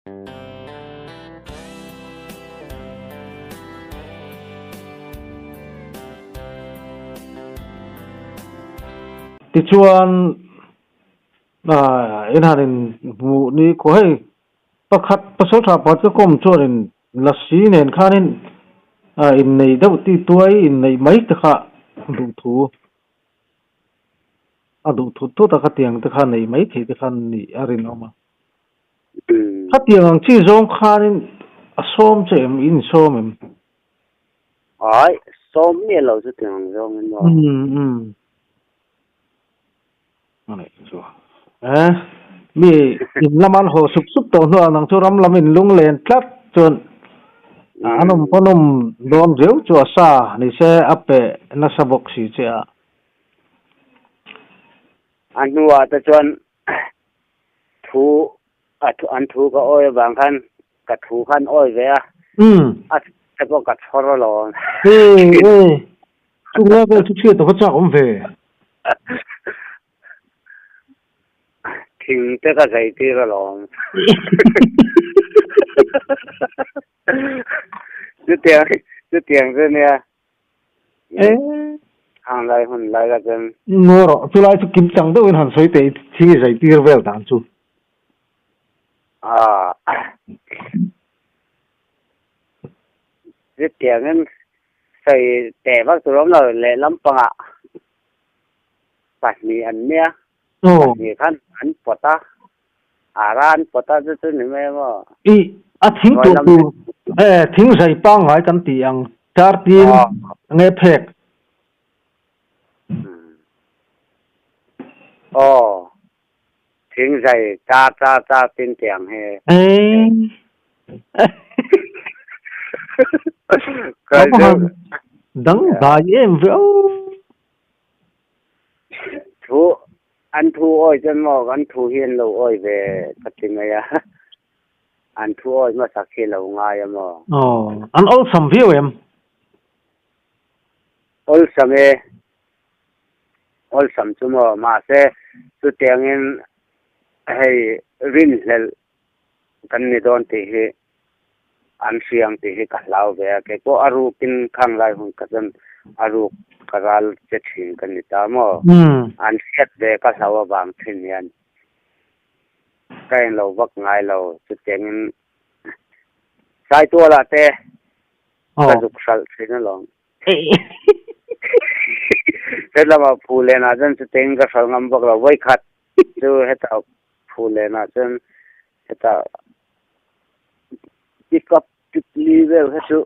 ti chuan in hanin mu ni ko hei pakhat pasal tha pat ka kom chuan la si nen khanin in nei deuh ti tuai in nei mai ta kha du thu du thu tu ta ka tiang ta kha nei mai thei ta khan ni arin oma kha tiang ang chi zong khanin asom chem in som em ai som ni lo chu tiang zong no này rồi mi in laman ho suk suk to no nang chu ram lamin lung len tlat chun anum ponum don reu chu sa ni se ape na sabok si che a anua ta chuan thu an thu ka oi bang khan ka thu khan oi ve a ta ko ka choro lo chu la be chu che to cha om ve thing te ka sai ti ra lo chu tiang thế nè hàng lai hun lai ka chen ngoro chu lai chu kim chang do in han soi te thi sai ti vel dan chu chu tiang en sai te bak tu rom lo le lam pang a pa ni an nia ni khan an pota aran pota chu ni me mo i a thing tu thing sai pang hai kan ti ang char tin nge phek thing sai cha tin tiang he cái đắng đại em vậy thu anh thu ơi chân mò anh thu hiền lâu ơi về thật tình này anh thu ơi mà sắc hiền lâu ngay mà anh ôn sầm phiêu em ôn sầm chú mà sẽ chú tiếng em hay rin lên cần này đón thì anh siang thì cả lao về cái có aru kin khang lai hun ka jan aru karal che thin kan ni ta mo anh set về ka sawa bang thin yan kai lo vak ngai lo chu teng sai to la te ka juk sal thin long thế là mà phù lên à dân chu teng ka sal ngam vak lo vai khat chu heta phù lên à dân heta pick up to level hết sự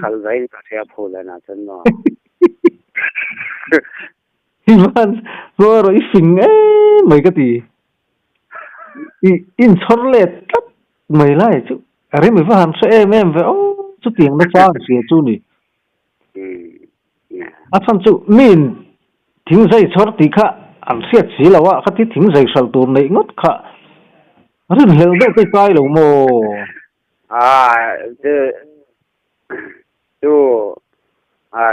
khal vậy cả theo phù lên à chân mà Ivan rồi phình mấy cái gì in sorlet mấy lại chứ cái mấy vào sẽ em vậy chút tiền nó sao xỉa chú nè phân chú min thính dây sort tí khá ăn xiết xí làわkhát thính dây salt tôm này ngất khá rất là đâu cái tay đâu mồ chú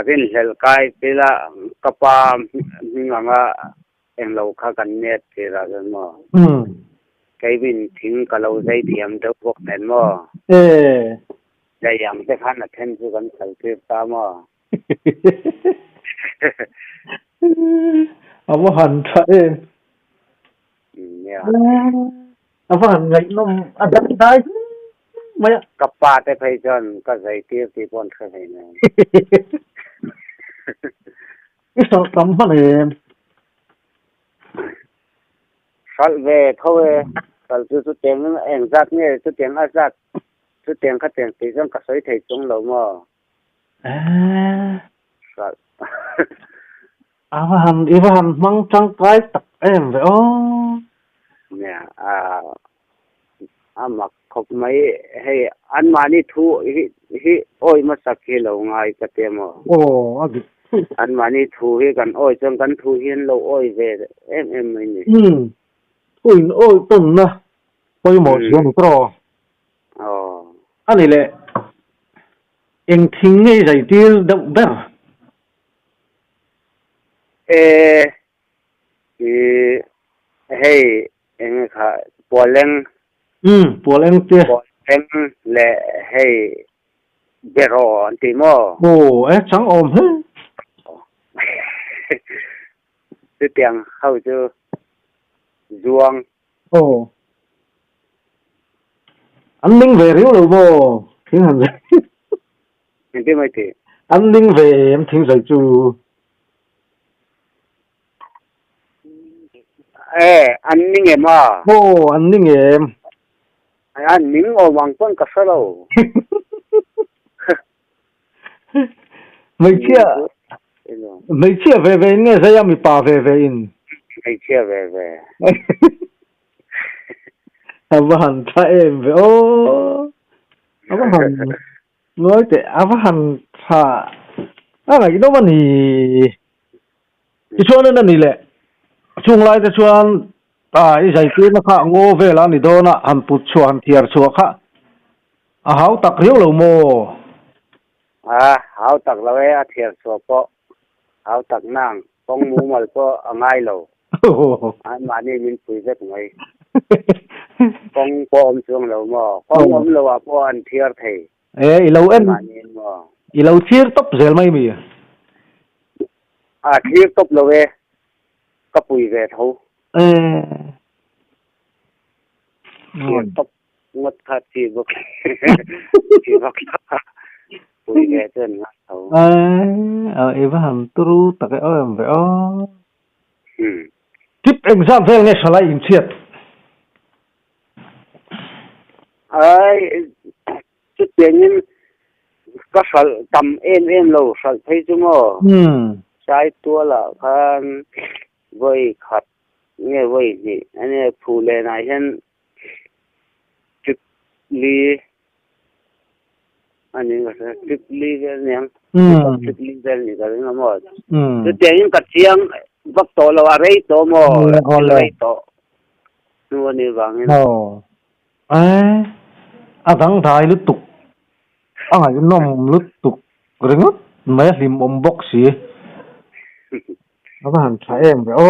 rin hel kai pila kapa nga en lo kha kan net ti ra mo cái bin thing ka lo dai diam de bok nen mo dai yam te khan na then chu kan sal ti ta mo abo han tha em abo han ngai nom adam dai mày kapa te phai jon ka dai ti pon kha nei na cái sao tấm hả em sal về thôi sal chú tiếng em giác nghe chú tiếng a giác chú tiếng khát tiếng thì trong cả sấy thầy chúng lâu mà sal Ivan mang trăng cái tập em vậy nè mặc khóc mấy hay ăn mà đi thu hi ôi mà sắc khi lâu ngay cái tiệm mà anh mà đi thu hi cần ôi trong cần thu hiền lâu ôi về em mấy nè ôi tuần nè ôi một chuyện pro anh này lệ em thính nghe giải tiêu động đất hey em khá bỏ lên ปัวเอ็งเตี้ย ปอเอ็มและให้เบรออันติโม โอ้จังอมเฮ้จะเตียงเข้าจะจวง โอ้อันนิ่งเวริวหรือโมทิ้งหันเลย เห็นที่ไม่ติ อันนิ่งเวมทิ้งใส่จู อันนี้ไงมา โอ้อันนิ่งเอ็ม อันนี้เอาวางต้นกระสโล ไม่เชื่อเวเนี่ยใช่ยังมีป่าเวอิน ไม่เชื่อเว้ย อาหันท่าเอ็มโอ้อาหันน้อยแต่อาหันท่าอะไรกินมันนี่ที่ชวนนั่นนี่แหละช่วงไรจะชวนอีใจกินนะคะโง่เวลานี่โดนหันปุชวนเทียร์ชัวค่ะเขาตักเรียวหรือโมเขาตักเราไว้เทียร์สัวปะเขาตักนั่งต้องมูมันก็ง่ายเราอันมานี่มินปุยจะไงต้องปอมช่วงเราหม้อต้องอมเราว่าปอนเทียร์ไทยเราเอ็นมานี่หม้อเราเทียร์ตบเซลไม่มีเทียร์ตบเราเว้ก็ปุยเวทเขาเทียร์ตบงดขาดจีบกจีบกปุยเวทเจ้าหน้าเขาว่าหันตรูตะเกอ้อมไปอ๋อทิปเอ็งซ้ำเท่าไงสลายอินเชียดจุดเปลี่ยนนี้ก็สลตำเอ็นเราสลให้จุ่มใช้ตัวละคันไว้ขัดเนี่ยไว้นี่อันนี้ผู้เล่นเห็นจุดลีอันนี้ก็จุดลีกันเนี่ยจุดลีกันนี่ก็เรื่องหมดจุดเปลี่ยนนี้กัดเชียงบักโตเราอะไรโตโมอะไรโตนู่นนี่บางนี่ทั้งทายลุตุกนมลุตุกเรื่องไม่ลิมบ็อกซี่ว่าหันใช้เองไปโอ้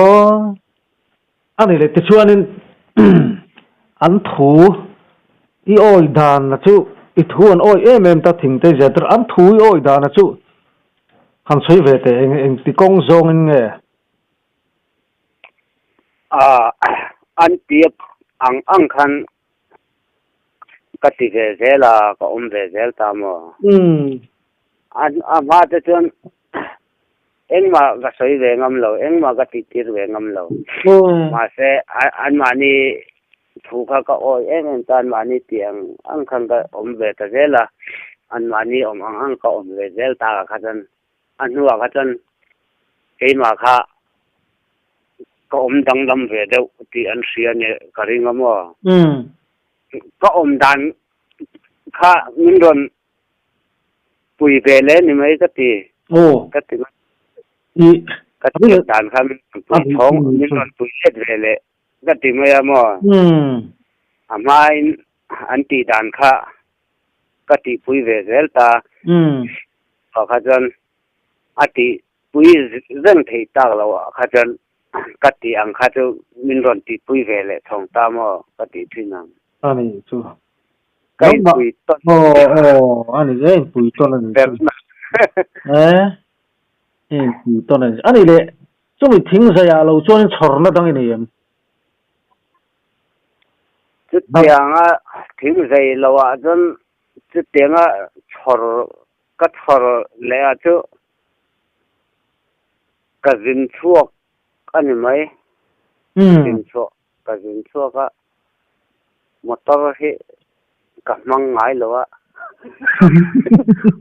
อันนี้เลยแต่ช่วงนี้อันถูอีโอยดานนะจู่อีถูอันโอยเอ็มตัดทิ้งแต่จะแต่อันถูอีโอยดานนะจู่คันใช้เวทเองตีกงซงเองอันเปียบอังคันกติกาเซลาก็เวเซลตามอันมาจะจนเอ็งมาก็ใช้เวงอมเราเอ็งมาก็ติดเวงอมเรามาเสอันมานี่ถูกก็โอ้ยเอ็งตอนมานี่เตียงอังคันก็เวตเซลาอันมานี่อังก็เวเซลตาขันอันหัวขันเอ็งมาค่ะก็ดังดำเวเดวที่อันเสียเนี่ยกริงมั้งก็ดันข้ามินโดนปุยเปเลนี่ไม่ก็ตีก็ตีก็ตีดันข้ามินปุยท้องมินโดนปุยเล็ดเปเลก็ตีไม่อะมั้งอามาอันตีดันข้าก็ตีปุยเวเซลตาพอข้าจนอันตีปุยเรื่องที่ตากเราข้าจนก็ตีอังข้าจะมินโดนตีปุยเวเลท้องตามอ่ะก็ตีที่นั่งอันนี้ชัวไก่ปุยต้นอันนี้เองปุยต้นนี่แบบปุยต้นนี่อันนี้เลยช่วงทิ้งเสียเราช่วงชนแล้วตั้งยังไงจุดเตียงทิ้งเสียเราจนจุดเตียงชนก็ชนเลยจุกระสินชั่วอันนี้ไหมสินชั่วกระสินชั่วก็มอเตอร์ที่กำลังไงหรือว่า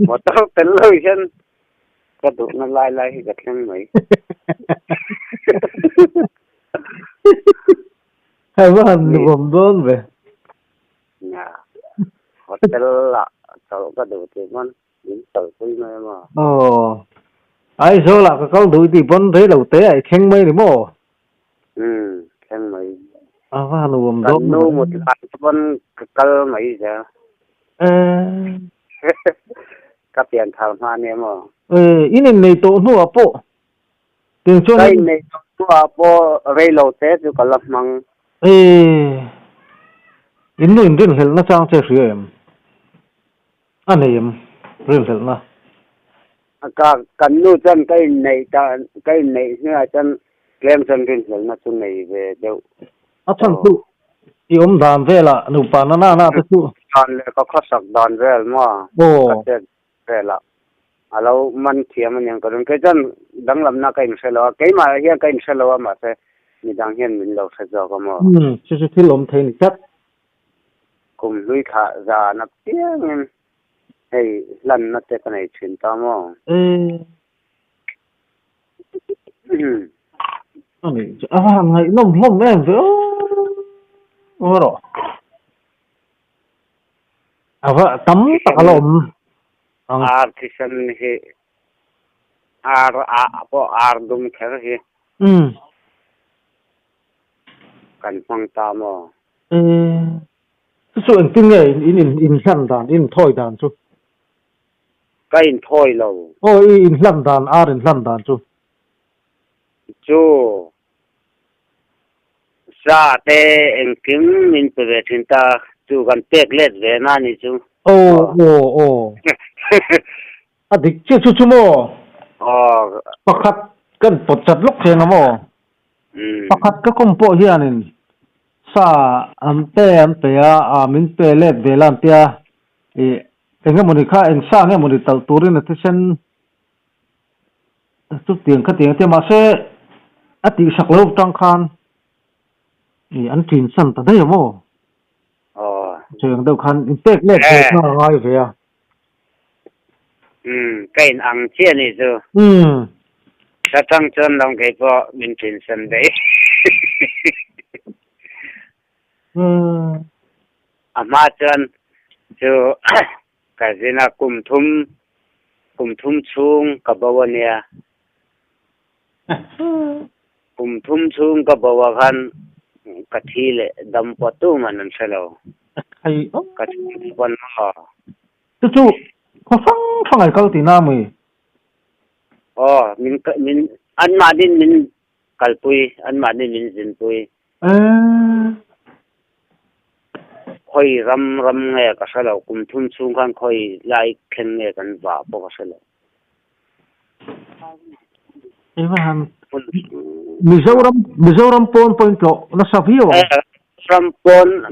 มอเตอร์เป็นเลยฉันกระดูกนั่นไล่ให้กับฉันไหมให้ว่าผมโดนไปเนี่ยฮอตเทลละเขากระดูกที่มันยิ่งเติบขึ้นมาไอ้โซล่ะก็เขาดูที่บนเรือเราเตะไอ้แข้งไม่หรือโม่แข้งไม่ว่าหนูผมโดนนู่หมดหลังบนกระไม่ใช่ก็เปลี่ยนทางมาเนี่ยมั้งอีนี่ในตัวนู่นปุ๊ถึงช่วงนี้ในตัวปุ๊เรือเราเตะอยู่กับลำมังอี innu in rin hel na chang che riem anem rin hel na kan nu chân cái này nữa chân lem chân rin hel na chu nei ve deu a chan tu i dan vela nu pa na te tu dan le ka khasak dan vel ma o ka vela alo man thiam an yang kan ke chân dang lam na kai selo ke ma hian kai selo ma se mi dang hian min lo sa jo ka mo chu thil om thein chat kum lui kha za na piang hey lan na te kanai chin ta mo ani ngai nom em ve o ro ava tam takalom artisan he ar dum kher he kan pang ta mo chu en tin nge in hlan dan in thoi dan chu kain thoi lo o in hlan dan ar in hlan dan chu sa te en kim min pe ve thin ta chu kan pek let ve na ni chu o adik chu mo pakhat kan potchat lok theng mo pakhat ka kompo hianin sa ante a min pe let velan tia enga moni kha en sa nge moni tal turin atisen tu tiang kha tiang te ma se ati saklo tang khan an tin san ta dai mo cheng deu khan in tek let na ngai ve a kain ang chia ni chu sa tang chon long ke po min tin san dei ama chon chu ka zina kum thum chung ka bawania kum thum chung ka bawa khan ka thile dam po tu man selo ai ka pon ma chu ko phang ai kal ti na mi min an ma din min kalpui an ma din min zin pui khoi ram nge ka salo kum thum chung khan khoi lai khen nge kan ba po ka salo Ivan Mizoram point to na savio from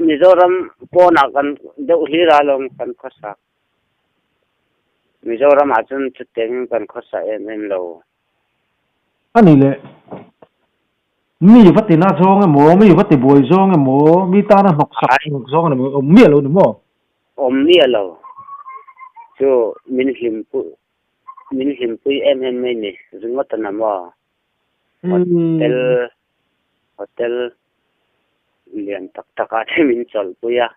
Mizoram pon akan deuh hlira long kan khosa Mizoram achun chuteng kan khosa en lo ani le mi vati na zong mo mi vati boy zong mo mi ta na nok sak zong na mo mi lo mo mi lo so min him pui em ni ringot na mo hotel lian tak ate min chol puya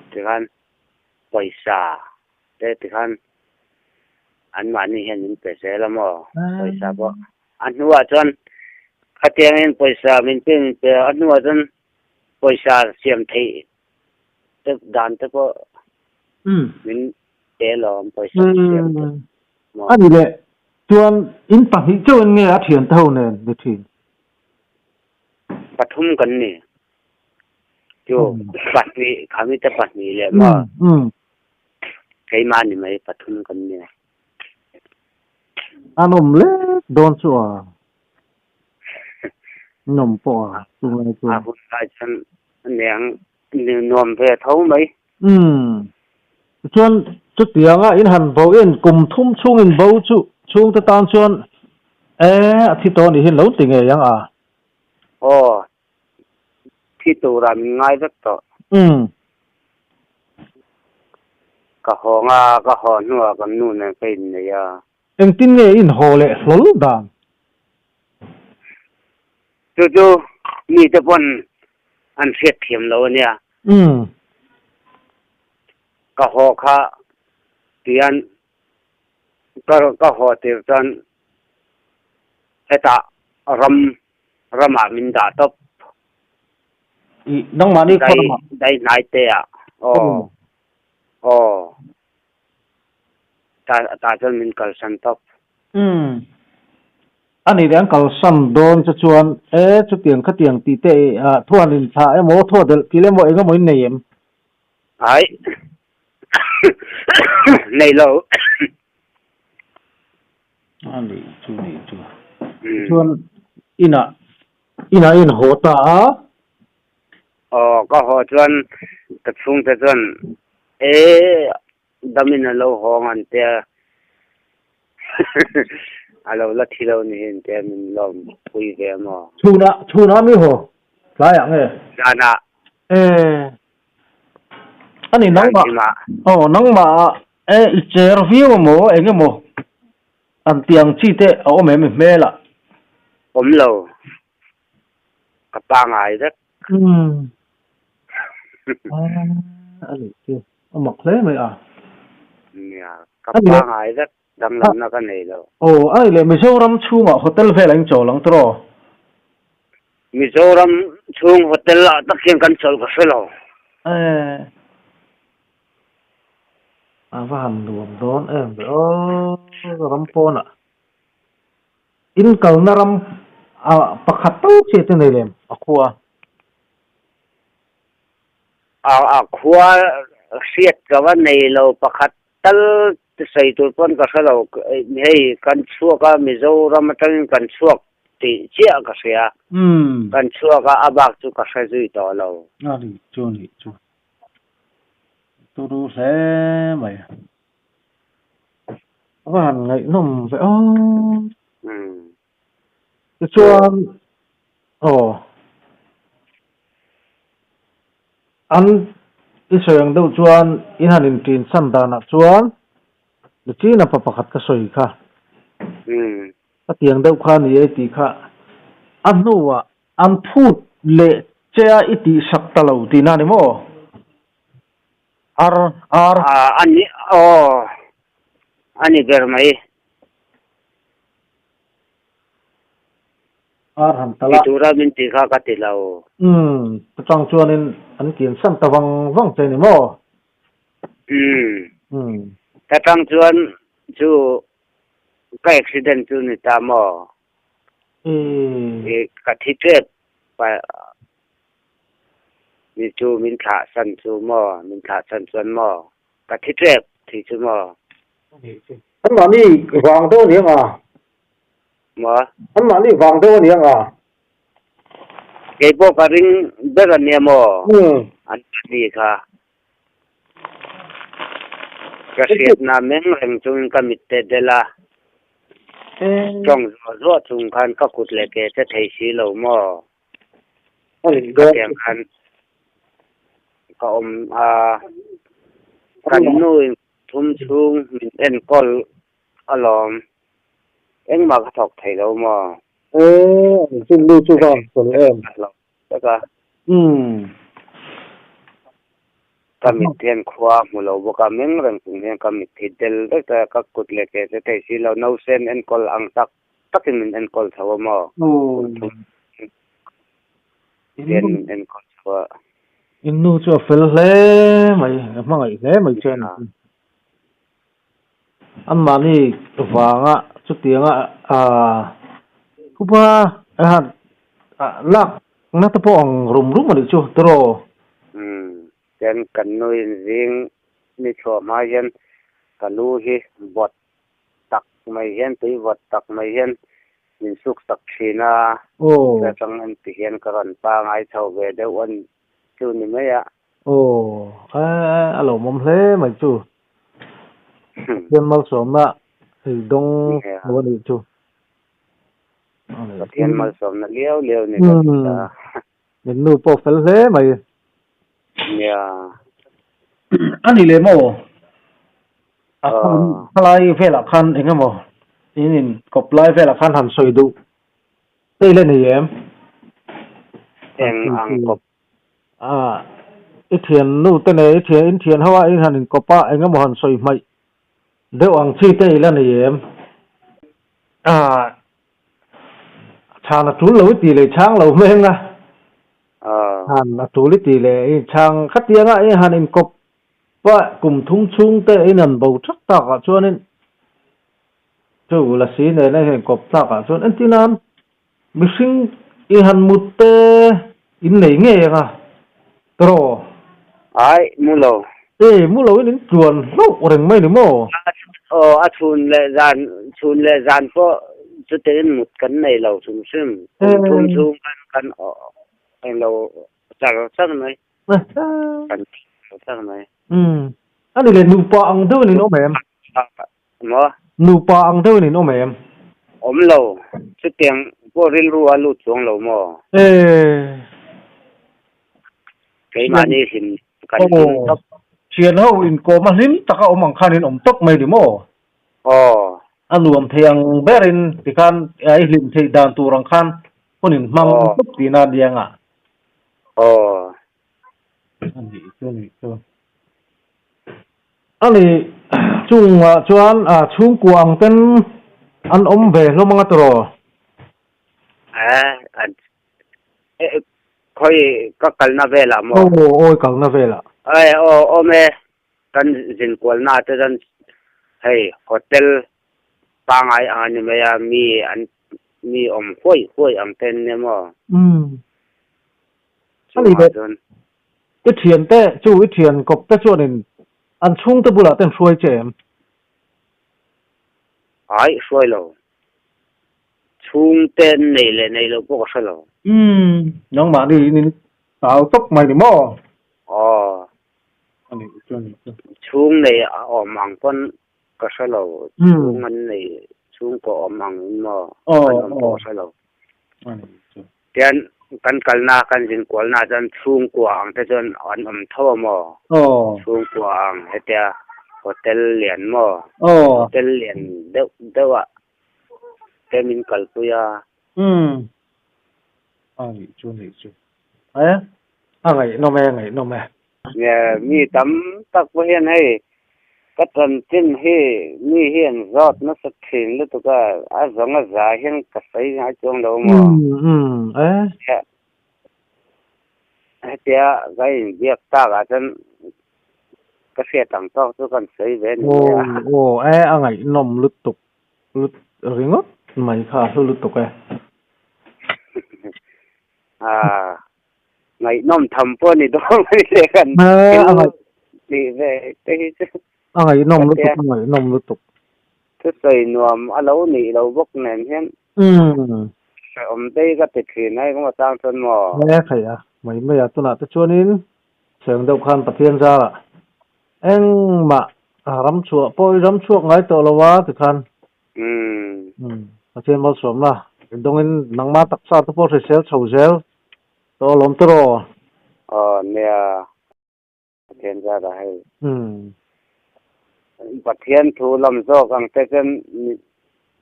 tikan paisa tikan an mani hian min pese la mo paisa bo an huwa chon khatiangin paisa min pe an huwa chon paisa siam thei te dan te po min te lo paisa siam ani le chuan in pa hi chuan nge a thian tho ne ni thin pathum kan ni jo patni khami ta patni le ma kai ma ni mai pathum kan ni anom le don chu a nom po chu lai chu a hu lai chan neng ni nom ve thau mai chuan chu tianga in han bo in kum thum chung in bo chu chung ta tan chuan a thi to ni hin lo ti nge yang a thi tu ram ngai dak to ka ho nuwa kan nu ne kai ne ya eng tin nge in ho le hlol dan chu ni te pon an set thiam lo nia ka ho kha tian ka ho tir chan heta rama min da top nang mani ko dai nai te a ta chon min kal san top anh ấy đang cầu sắm đón cho chuan cho tiền khát tiền tí tệ thua nên thà em mua thua được thì lấy mỗi cái mỗi này em ấy này lâu anh ấy chú chuan in hồ ta có hồ chuan tập trung cho chuan đâm in lâu hồ ngàn tia alo là thi lâu này tia mình làm quý về mà chu na mi hồ lại à nghe ra na anh ấy nắng mà chơi review mà anh em mà anh tiếng chi thế mẹ mẹ là lâu các bạn ai đó anh ấy chưa mặc thế mày à các bạn ai đó đâm làm nó cái này đâu anh ấy mình số ram chu mà hotel về lãnh chỗ lãng trò Mizoram chung hotel la takin kan chol ka selo van luom don em ram pon in kal na ram pakhat to che te nei lem akhuwa khua siat ka wa nei lo pakhat tal sei tur pon ka selo hei kan chuaka Mizoram tang kan chuak ti chia ka sia kan chuaka abak chu ka sai zui to lo ni chu tu du se mai van ngai nom ve cái chuan anh isayang daw chuan inhanin tin sandana chuan chi na papakhat ka soi kha atiang daw kha ni ti kha anuwa an phut le chea iti saktalo tinani mo ani germai han tala itura min ti kha ka tilao tang chuanin an kin san tawang wang che ni mo tatang chuan chu ka accident chu ni ta mo ka thi trep pa ni chu min tha san chu mo min tha san chuan mo ka thi trep thi chu mo an ma ni wang do ni nga mo an ma ni wang do ni nga ke po ka ring bera ni mo an ni kha ka siat na meng reng chung ka mitte de la trong zo chung khan ka kut le ke te thei si lo mo ka tiang khan ka kan nuôi thum chung min en kol alom eng ma ka thok thei lo mo chung lu chu van so em ka kamit thian khwa mulo bo ka meng rang tung hen kamit thidel ta ka kut le ke te thei si lo no sen en kol ang takin min en kol thawa mo en kol thawa inu chu fel le mai mangai le mai chen an mani wanga chu tianga kuba lak na ta po ang rum ani chu tro chen kan noi ring ni cho ma yen kalu hi bot tak mai yen tui bot tak mai yen min suk tak thina ta chang an ti hian karan pa ngai thau ve de on chu ni me ya alo mom hle mai chu yen mal som na dong lo ni chu thiên mal som na leo ni ta min nu po fel hle mai ya ani le mo apply ve la khan engamo in koplai ve la khan han soi du te le ni em ang kop thiền nu tên này thiền hawa in han kopa engamo han soi mai deu ang chi te le ni em chana tu lo ti le chang lo meng na han na tu li ti le chang khatianga han in kop pa kum thung chung te in an bo thak ta ka chuanin chu la si ne na hen kop ta ka chon an tinan missing I han mutte in nei nge ka tro ai mulo mu lo in chuan lo reng mai ni mo a chun le zan po chu ten mut kan nei lo sum sum thum kan en lo char mai kan char mai ani le nu pa ang do ni no mem mo nu pa ang do ni no mem om lo chu tiang po ril ru alu chong lo mo cái mà đi xin cần top chiên hậu in có mà lính ta có mang khan in top mấy đi mò anh luồng thiang berin thì khan ai lính thì đàn tu răng khan con in mang top thì na điang à anh nghĩ anh ấy chung chuan chung quang tên anh về lo mang tro anh khơi các cần na về làm ôi cần na về là mẹ cần xin quần na cho dân hey hotel pang ai anh mẹ mi khơi ang tên nè mà anh ấy cái thiền té chú cái thiền cọp té cho nên anh chung té bù là tên xuôi chém ai xuôi lâu chung tên này lâu bốc xuôi lâu nhưng mà đi tạo tóc mày đi mò chung này mang con có xuôi lâu chung anh này chung có mang mò có xuôi lâu tiền kan kalna kan jin kwalna jan chung kwang te jon an thaw mo chung kwang hetia hotel lian mo hotel lian dewa te min kalpuya ai chu ai no me ne mi tam tak bo hian hei katan tin he mi hian zot na sa thin lu to ka a zonga za hian ka sai ha chong lo mo hetia gai biak ta ga chen ka se tang to tu kan sai ve ni angai nom lut ringot mai kha su lut tuk ngai nom tham po ni do mai le kan ni ve te hi angai nom lut tuk cái sợi nuam ở lâu nị lâu bốc nền hen đây cái tịch thì này cũng là tăng thân mò nghe thấy à mấy tu nãy tôi cho nên sớm đâu khan bát thiên ra là em mà rắm chùa rắm chùa ngay tổ lâu quá thì khan bát thiên bao sớm là đông in nang ma tắc sa tôi phải sel sầu sel tổ lom tổ nè bát thiên ra là hay bát thiên thu làm gió càng tê chân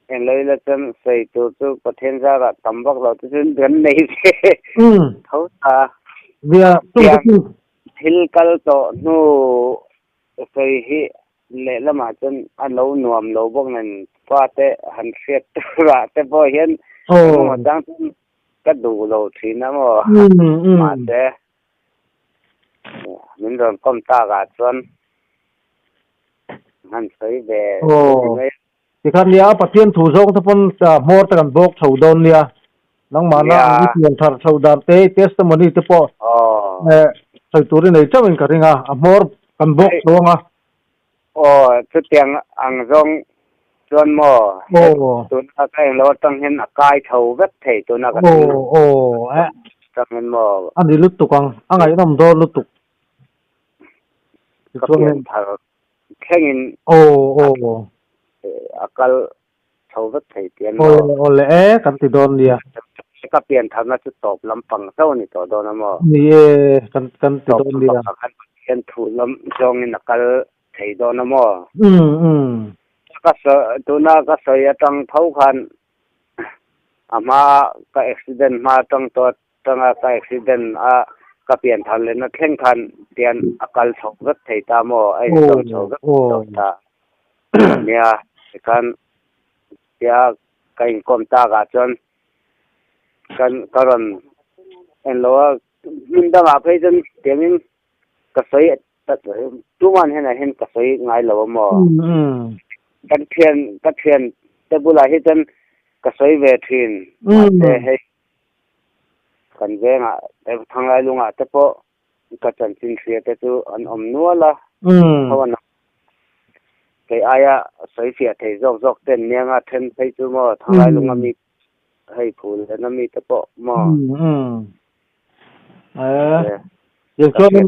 en lấy là chân xây tu bát thiên ra là tầm bắc là chân đến này thế thấu ta vì hil kal to nu xây hi lệ là mà chân ăn lâu nuam lâu bốc nên qua tê hành xét ra tê bao hiền mà đang cái đủ lâu thì nó mà tê mình rồi công ta cả chân han sei về thì khan lia pathian thu zong thapon mor ta kan bok thau don lia nang ma na ni thar thau dan te testimony te po sai turi nei chawin ka ringa a mor kan bok thonga chu tiang ang zong chuan mo tun a kai lo tang hen a kai thau vet thei tun a ka tang hen mo ani lut tukang angai nam do lut tuk chuan thar khengin akal thau vet thei tian mo le kan ti don lia ka pian thar na chu top lampang so ni to don mo ni kan ti don lia kan pian thu lam zong in akal thei don mo ka sa tuna ka sa ya tang thau khan ama ka accident ma tang to tanga ka accident a ka pian thar le na thleng khan tian akal thau vet thei ta mo ai tong thau vet ta nia kan ya kai kom ta ga chon kan karon en lo min da ma phei chen tiamin ka sai tu man hen ka sai ngai lo mo kan thian te bula hi ten ka soi ve thin te he kan ve nga te thangai lunga te po ka chan chin thria te chu an om nuala hawana ke aya soi fia thei jok jok ten nianga then phei chu mo thangai lunga mi hei phul na mi te po mo giờ cho nên